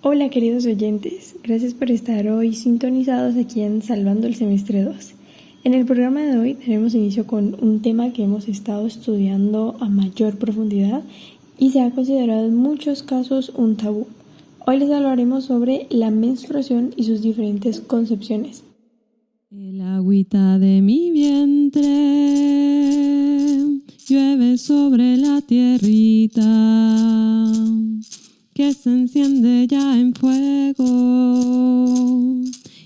Hola queridos oyentes, gracias por estar hoy sintonizados aquí en Salvando el Semestre 2. En el programa de hoy tenemos inicio con un tema que hemos estado estudiando a mayor profundidad y se ha considerado en muchos casos un tabú. Hoy les hablaremos sobre la menstruación y sus diferentes concepciones. El agüita de mi vientre llueve sobre la tierrita que se enciende ya en fuego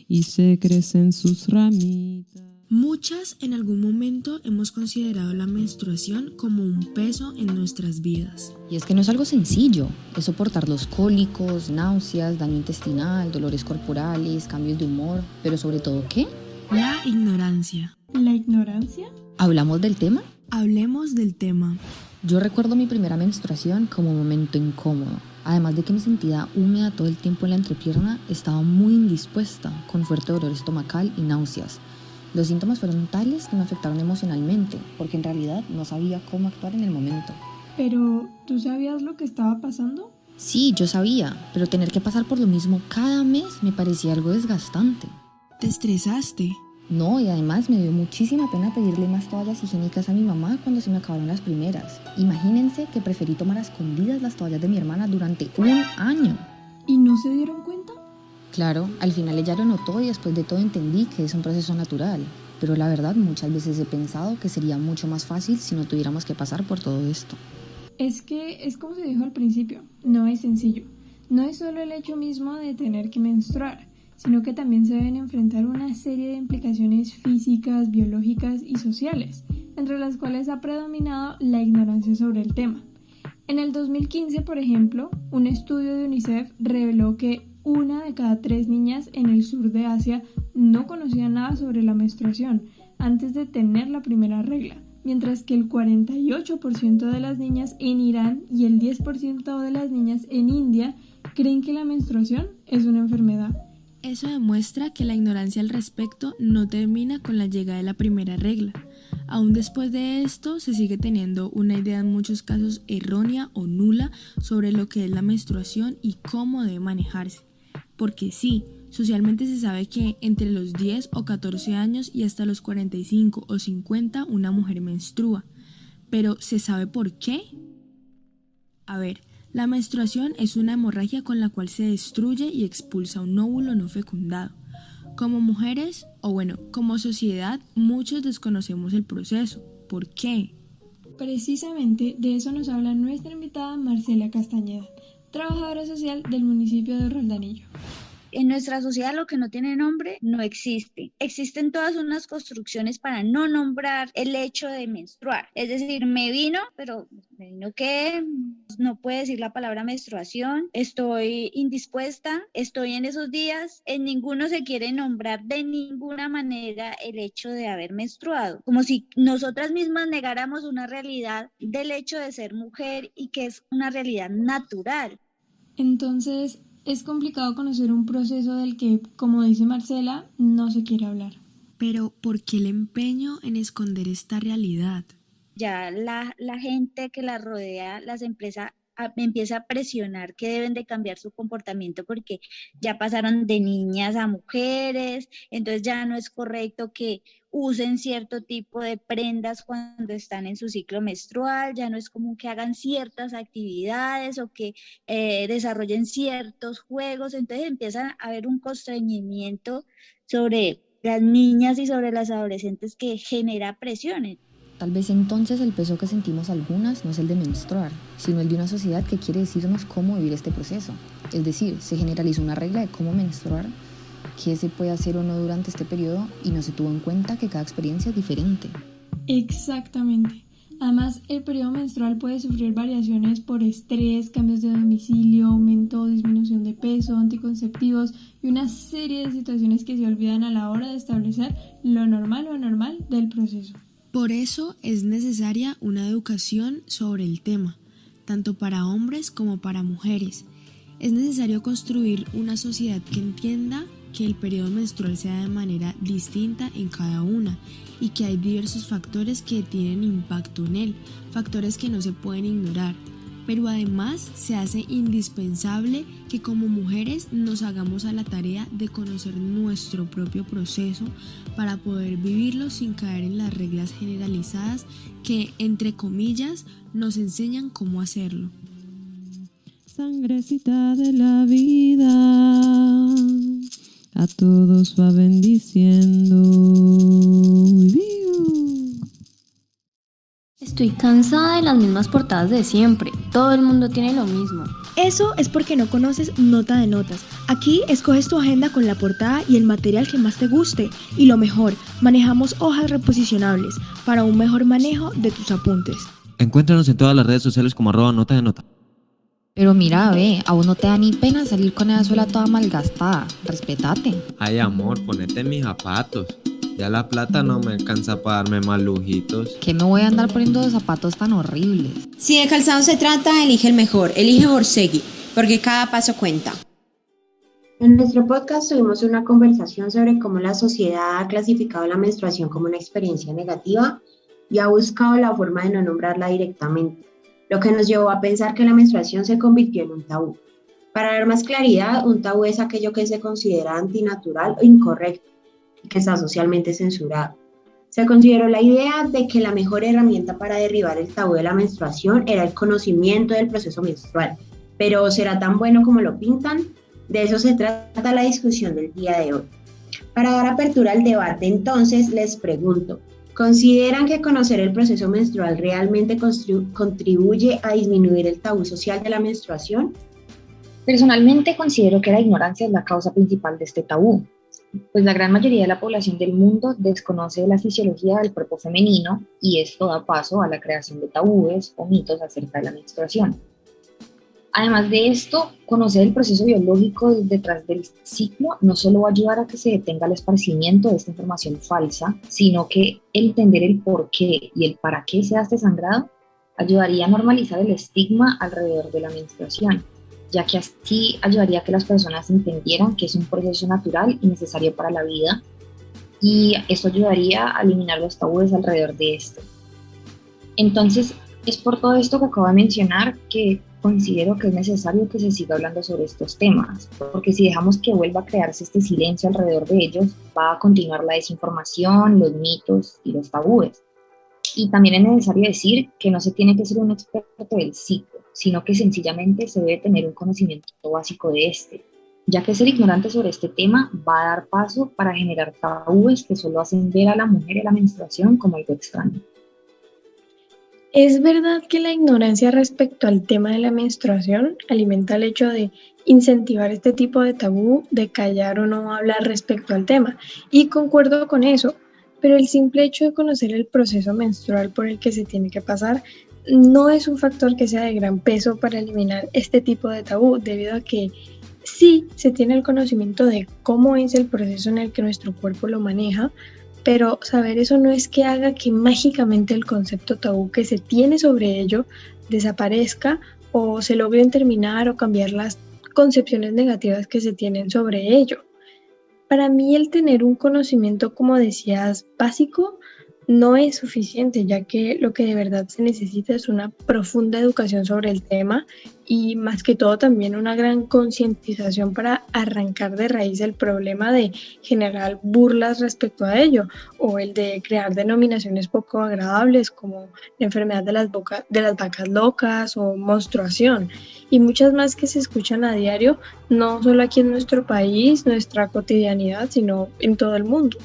y se crecen sus ramitas. Muchas en algún momento hemos considerado la menstruación como un peso en nuestras vidas. Y es que no es algo sencillo, es soportar los cólicos, náuseas, daño intestinal, dolores corporales, cambios de humor, pero sobre todo, ¿qué? La ignorancia. ¿La ignorancia? ¿Hablamos del tema? Hablemos del tema. Yo recuerdo mi primera menstruación como un momento incómodo. Además de que me sentía húmeda todo el tiempo en la entrepierna, estaba muy indispuesta, con fuerte dolor estomacal y náuseas. Los síntomas fueron tales que me afectaron emocionalmente, porque en realidad no sabía cómo actuar en el momento. ¿Pero tú sabías lo que estaba pasando? Sí, yo sabía, pero tener que pasar por lo mismo cada mes me parecía algo desgastante. ¿Te estresaste? No, y además me dio muchísima pena pedirle más toallas higiénicas a mi mamá cuando se me acabaron las primeras. Imagínense que preferí tomar a escondidas las toallas de mi hermana durante un año. ¿Y no se dieron cuenta? Claro, al final ella lo notó y después de todo entendí que es un proceso natural. Pero la verdad, muchas veces he pensado que sería mucho más fácil si no tuviéramos que pasar por todo esto. Es que es como se dijo al principio, no es sencillo. No es solo el hecho mismo de tener que menstruar, sino que también se deben enfrentar una serie de implicaciones físicas, biológicas y sociales, entre las cuales ha predominado la ignorancia sobre el tema. En el 2015, por ejemplo, un estudio de UNICEF reveló que 1 de cada 3 niñas en el sur de Asia no conocía nada sobre la menstruación antes de tener la primera regla, mientras que el 48% de las niñas en Irán y el 10% de las niñas en India creen que la menstruación es una enfermedad. Eso demuestra que la ignorancia al respecto no termina con la llegada de la primera regla. Aún después de esto se sigue teniendo una idea en muchos casos errónea o nula sobre lo que es la menstruación y cómo debe manejarse. Porque sí, socialmente se sabe que entre los 10 o 14 años y hasta los 45 o 50 una mujer menstrua. Pero ¿se sabe por qué? A ver, la menstruación es una hemorragia con la cual se destruye y expulsa un óvulo no fecundado. Como mujeres, como sociedad, muchos desconocemos el proceso. ¿Por qué? Precisamente de eso nos habla nuestra invitada Marcela Castañeda, trabajadora social del municipio de Roldanillo. En nuestra sociedad lo que no tiene nombre no existe. Existen todas unas construcciones para no nombrar el hecho de menstruar. Es decir, pero me vino que no puede decir la palabra menstruación, estoy indispuesta, estoy en esos días. En ninguno se quiere nombrar de ninguna manera el hecho de haber menstruado. Como si nosotras mismas negáramos una realidad del hecho de ser mujer y que es una realidad natural. Entonces, es complicado conocer un proceso del que, como dice Marcela, no se quiere hablar. Pero, ¿por qué el empeño en esconder esta realidad? Ya la gente que la rodea, las empresas, empieza a presionar que deben de cambiar su comportamiento porque ya pasaron de niñas a mujeres, entonces ya no es correcto que usen cierto tipo de prendas cuando están en su ciclo menstrual, ya no es común que hagan ciertas actividades o que desarrollen ciertos juegos, entonces empieza a haber un constreñimiento sobre las niñas y sobre las adolescentes que genera presiones. Tal vez entonces el peso que sentimos algunas no es el de menstruar, sino el de una sociedad que quiere decirnos cómo vivir este proceso. Es decir, se generalizó una regla de cómo menstruar, qué se puede hacer o no durante este periodo y no se tuvo en cuenta que cada experiencia es diferente. Exactamente. Además, el periodo menstrual puede sufrir variaciones por estrés, cambios de domicilio, aumento o disminución de peso, anticonceptivos y una serie de situaciones que se olvidan a la hora de establecer lo normal o anormal del proceso. Por eso es necesaria una educación sobre el tema, tanto para hombres como para mujeres. Es necesario construir una sociedad que entienda que el periodo menstrual se da de manera distinta en cada una y que hay diversos factores que tienen impacto en él, factores que no se pueden ignorar. Pero además se hace indispensable que como mujeres nos hagamos a la tarea de conocer nuestro propio proceso para poder vivirlo sin caer en las reglas generalizadas que, entre comillas, nos enseñan cómo hacerlo. Sangrecita de la vida, a todos va bendiciendo. Estoy cansada de las mismas portadas de siempre. Todo el mundo tiene lo mismo. Eso es porque no conoces Nota de Notas. Aquí escoges tu agenda con la portada y el material que más te guste. Y lo mejor, manejamos hojas reposicionables para un mejor manejo de tus apuntes. Encuéntranos en todas las redes sociales como @nota de nota. Pero mira, a uno te da ni pena salir con esa suela toda malgastada. Respétate. Ay, amor, ponete en mis zapatos. Ya la plata no me alcanza para darme más lujitos. ¿Qué me voy a andar poniendo de zapatos tan horribles? Si de calzado se trata, elige el mejor, elige Orsegui, porque cada paso cuenta. En nuestro podcast tuvimos una conversación sobre cómo la sociedad ha clasificado la menstruación como una experiencia negativa y ha buscado la forma de no nombrarla directamente, lo que nos llevó a pensar que la menstruación se convirtió en un tabú. Para dar más claridad, un tabú es aquello que se considera antinatural o incorrecto y que está socialmente censurado. Se consideró la idea de que la mejor herramienta para derribar el tabú de la menstruación era el conocimiento del proceso menstrual. Pero ¿será tan bueno como lo pintan? De eso se trata la discusión del día de hoy. Para dar apertura al debate, entonces, les pregunto, ¿consideran que conocer el proceso menstrual realmente contribuye a disminuir el tabú social de la menstruación? Personalmente considero que la ignorancia es la causa principal de este tabú, pues la gran mayoría de la población del mundo desconoce la fisiología del cuerpo femenino y esto da paso a la creación de tabúes o mitos acerca de la menstruación. Además de esto, conocer el proceso biológico detrás del ciclo no solo va a ayudar a que se detenga el esparcimiento de esta información falsa, sino que entender el por qué y el para qué se da este sangrado ayudaría a normalizar el estigma alrededor de la menstruación, ya que así ayudaría a que las personas entendieran que es un proceso natural y necesario para la vida, y esto ayudaría a eliminar los tabúes alrededor de esto. Entonces, es por todo esto que acabo de mencionar que considero que es necesario que se siga hablando sobre estos temas, porque si dejamos que vuelva a crearse este silencio alrededor de ellos, va a continuar la desinformación, los mitos y los tabúes. Y también es necesario decir que no se tiene que ser un experto del ciclo, sino que sencillamente se debe tener un conocimiento básico de este, ya que ser ignorante sobre este tema va a dar paso para generar tabúes que solo hacen ver a la mujer y la menstruación como algo extraño. Es verdad que la ignorancia respecto al tema de la menstruación alimenta el hecho de incentivar este tipo de tabú, de callar o no hablar respecto al tema, y concuerdo con eso, pero el simple hecho de conocer el proceso menstrual por el que se tiene que pasar no es un factor que sea de gran peso para eliminar este tipo de tabú, debido a que sí se tiene el conocimiento de cómo es el proceso en el que nuestro cuerpo lo maneja, pero saber eso no es que haga que mágicamente el concepto tabú que se tiene sobre ello desaparezca o se logre terminar o cambiar las concepciones negativas que se tienen sobre ello. Para mí el tener un conocimiento, como decías, básico, no es suficiente, ya que lo que de verdad se necesita es una profunda educación sobre el tema y más que todo también una gran concientización para arrancar de raíz el problema de generar burlas respecto a ello o el de crear denominaciones poco agradables como la enfermedad de las vacas locas o menstruación y muchas más que se escuchan a diario, no solo aquí en nuestro país, nuestra cotidianidad, sino en todo el mundo.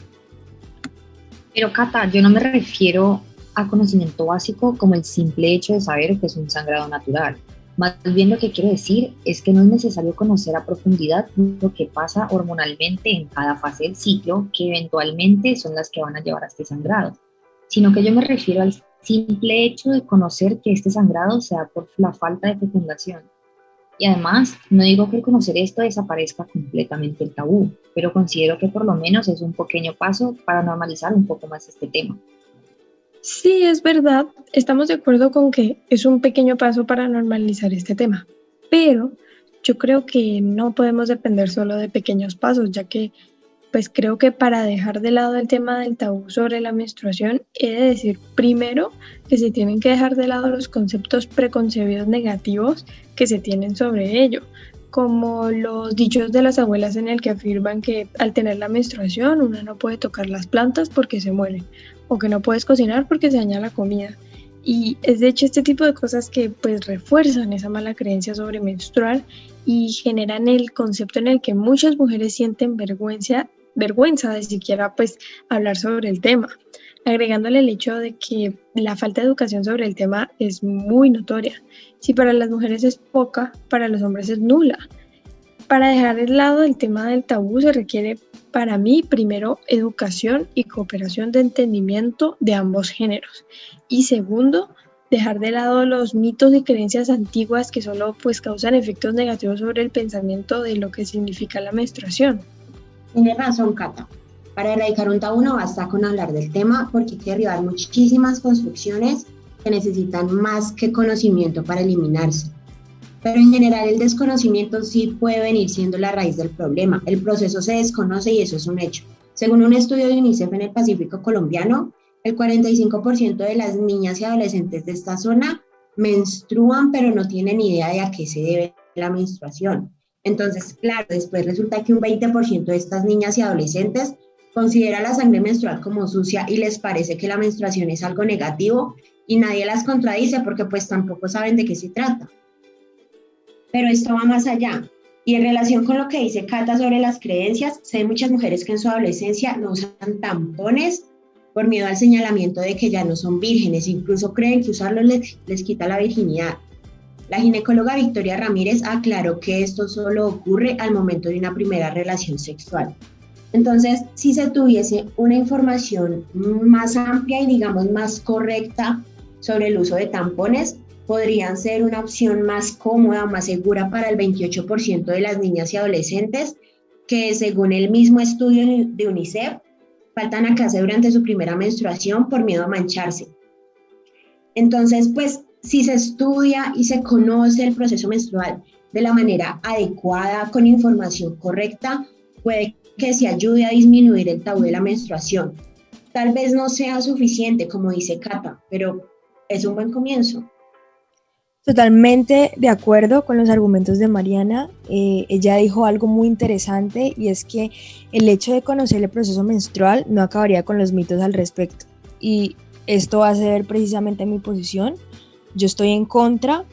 Pero Cata, yo no me refiero a conocimiento básico como el simple hecho de saber que es un sangrado natural. Más bien lo que quiero decir es que no es necesario conocer a profundidad lo que pasa hormonalmente en cada fase del ciclo, que eventualmente son las que van a llevar a este sangrado, sino que yo me refiero al simple hecho de conocer que este sangrado se da por la falta de fecundación. Y además, no digo que al conocer esto desaparezca completamente el tabú, pero considero que por lo menos es un pequeño paso para normalizar un poco más este tema. Sí, es verdad, estamos de acuerdo con que es un pequeño paso para normalizar este tema, pero Yo creo que no podemos depender solo de pequeños pasos, ya que pues creo que para dejar de lado el tema del tabú sobre la menstruación, he de decir primero que se tienen que dejar de lado los conceptos preconcebidos negativos que se tienen sobre ello, como los dichos de las abuelas en el que afirman que al tener la menstruación una no puede tocar las plantas porque se mueren, o que no puedes cocinar porque se daña la comida. Y es de hecho este tipo de cosas que pues refuerzan esa mala creencia sobre menstruar y generan el concepto en el que muchas mujeres sienten vergüenza de siquiera pues hablar sobre el tema, agregándole el hecho de que la falta de educación sobre el tema es muy notoria. Si para las mujeres es poca, para los hombres es nula. Para dejar de lado el tema del tabú se requiere para mí primero educación y cooperación de entendimiento de ambos géneros. Y segundo, dejar de lado los mitos y creencias antiguas que solo pues causan efectos negativos sobre el pensamiento de lo que significa la menstruación. Tienes razón, Cata. Para erradicar un tabú no basta con hablar del tema porque hay que derribar muchísimas construcciones que necesitan más que conocimiento para eliminarse. Pero en general el desconocimiento sí puede venir siendo la raíz del problema. El proceso se desconoce y eso es un hecho. Según un estudio de UNICEF en el Pacífico colombiano, el 45% de las niñas y adolescentes de esta zona menstruan pero no tienen idea de a qué se debe la menstruación. Entonces, claro, después resulta que un 20% de estas niñas y adolescentes considera la sangre menstrual como sucia y les parece que la menstruación es algo negativo y nadie las contradice porque pues tampoco saben de qué se trata. Pero esto va más allá. Y en relación con lo que dice Cata sobre las creencias, sé de muchas mujeres que en su adolescencia no usan tampones por miedo al señalamiento de que ya no son vírgenes, incluso creen que usarlos les quita la virginidad. La ginecóloga Victoria Ramírez aclaró que esto solo ocurre al momento de una primera relación sexual. Entonces, si se tuviese una información más amplia y digamos más correcta sobre el uso de tampones, podrían ser una opción más cómoda, más segura para el 28% de las niñas y adolescentes que, según el mismo estudio de UNICEF, faltan a casa durante su primera menstruación por miedo a mancharse. Entonces, pues, si se estudia y se conoce el proceso menstrual de la manera adecuada, con información correcta, puede que se ayude a disminuir el tabú de la menstruación. Tal vez no sea suficiente, como dice Cata, pero es un buen comienzo. Totalmente de acuerdo con los argumentos de Mariana. Ella dijo algo muy interesante y es que el hecho de conocer el proceso menstrual no acabaría con los mitos al respecto. Y esto va a ser precisamente mi posición. Yo estoy en contra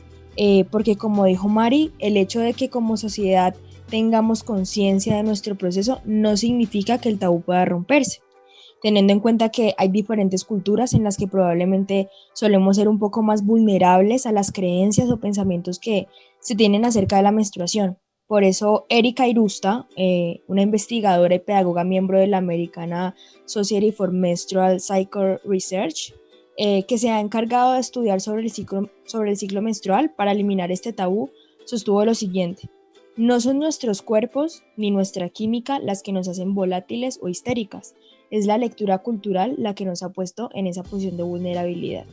porque, como dijo Mari, el hecho de que como sociedad tengamos conciencia de nuestro proceso no significa que el tabú pueda romperse, teniendo en cuenta que hay diferentes culturas en las que probablemente solemos ser un poco más vulnerables a las creencias o pensamientos que se tienen acerca de la menstruación. Por eso, Erika Irusta, una investigadora y pedagoga miembro de la American Society for Menstrual Cycle Research, que se ha encargado de estudiar sobre el ciclo menstrual para eliminar este tabú, sostuvo lo siguiente: no son nuestros cuerpos ni nuestra química las que nos hacen volátiles o histéricas, es la lectura cultural la que nos ha puesto en esa posición de vulnerabilidad.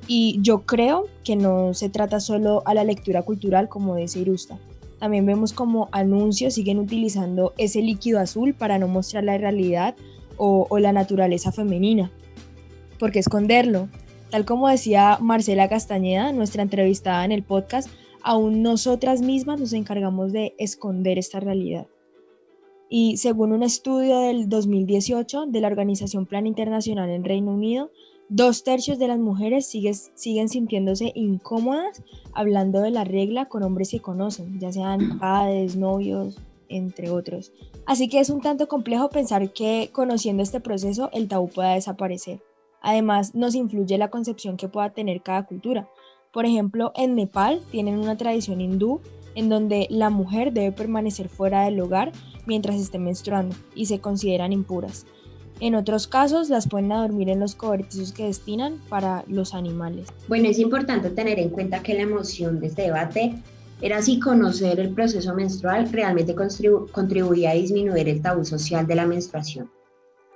Y yo creo que no se trata solo a la lectura cultural, como dice Irusta. También vemos como anuncios siguen utilizando ese líquido azul para no mostrar la realidad o la naturaleza femenina. ¿Por qué esconderlo? Tal como decía Marcela Castañeda, nuestra entrevistada en el podcast, aún nosotras mismas nos encargamos de esconder esta realidad. Y según un estudio del 2018 de la Organización Plan Internacional en Reino Unido, 2/3 de las mujeres siguen sintiéndose incómodas hablando de la regla con hombres que conocen, ya sean padres, novios, entre otros. Así que es un tanto complejo pensar que conociendo este proceso el tabú pueda desaparecer. Además, nos influye la concepción que pueda tener cada cultura. Por ejemplo, en Nepal tienen una tradición hindú en donde la mujer debe permanecer fuera del hogar mientras esté menstruando y se consideran impuras. En otros casos, las ponen a dormir en los cobertizos que destinan para los animales. Bueno, es importante tener en cuenta que la emoción de este debate era si conocer el proceso menstrual realmente contribuía a disminuir el tabú social de la menstruación.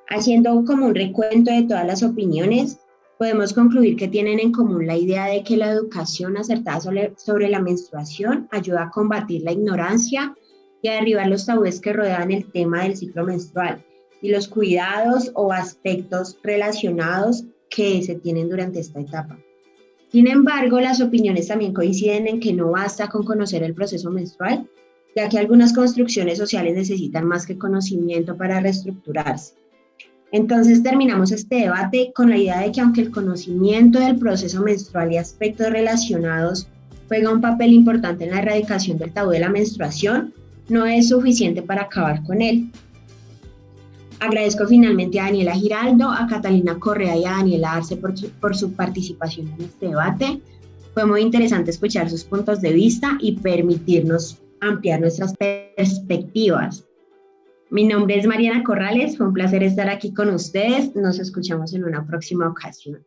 Haciendo como un recuento de todas las opiniones, podemos concluir que tienen en común la idea de que la educación acertada sobre la menstruación ayuda a combatir la ignorancia y a derribar los tabúes que rodean el tema del ciclo menstrual y los cuidados o aspectos relacionados que se tienen durante esta etapa. Sin embargo, las opiniones también coinciden en que no basta con conocer el proceso menstrual, ya que algunas construcciones sociales necesitan más que conocimiento para reestructurarse. Entonces terminamos este debate con la idea de que aunque el conocimiento del proceso menstrual y aspectos relacionados juega un papel importante en la erradicación del tabú de la menstruación, no es suficiente para acabar con él. Agradezco finalmente a Daniela Giraldo, a Catalina Correa y a Daniela Arce por su participación en este debate. Fue muy interesante escuchar sus puntos de vista y permitirnos ampliar nuestras perspectivas. Mi nombre es Mariana Corrales, fue un placer estar aquí con ustedes. Nos escuchamos en una próxima ocasión.